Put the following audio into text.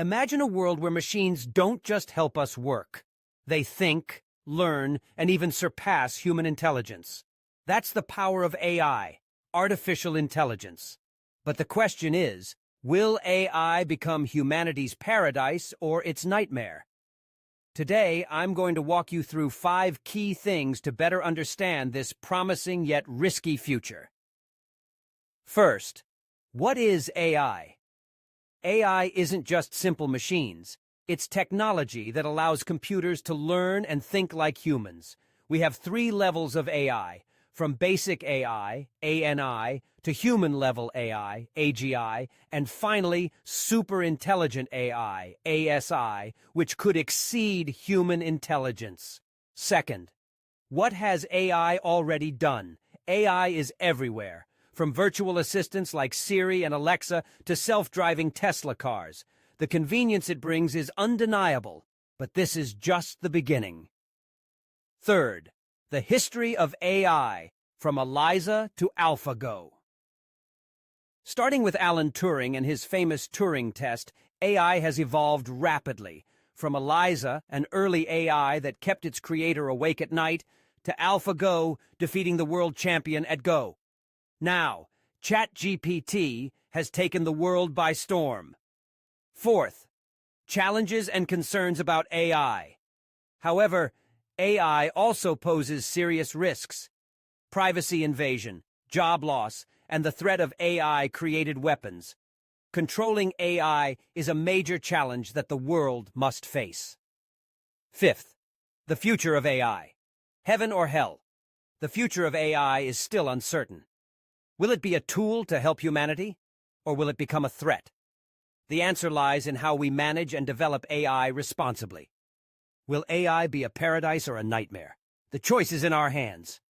Imagine a world where machines don't just help us work. They think, learn, and even surpass human intelligence. That's the power of AI, artificial intelligence. But the question is, will AI become humanity's paradise or its nightmare? Today, I'm going to walk you through 5 key things to better understand this promising yet risky future. First, what is AI? AI isn't just simple machines. It's technology that allows computers to learn and think like humans. We have 3 levels of AI, from basic AI, ANI, to human-level AI, AGI, and finally, super-intelligent AI, ASI, which could exceed human intelligence. Second, what has AI already done? AI is everywhere, from virtual assistants like Siri and Alexa to self-driving Tesla cars. The convenience it brings is undeniable, but this is just the beginning. Third, the history of AI, from ELIZA to AlphaGo. Starting with Alan Turing and his famous Turing test, AI has evolved rapidly, from ELIZA, an early AI that kept its creator awake at night, to AlphaGo, defeating the world champion at Go. Now, ChatGPT has taken the world by storm. Fourth, challenges and concerns about AI. However, AI also poses serious risks: privacy invasion, job loss, and the threat of AI-created weapons. Controlling AI is a major challenge that the world must face. Fifth, the future of AI. Heaven or hell? The future of AI is still uncertain. Will it be a tool to help humanity, or will it become a threat? The answer lies in how we manage and develop AI responsibly. Will AI be a paradise or a nightmare? The choice is in our hands.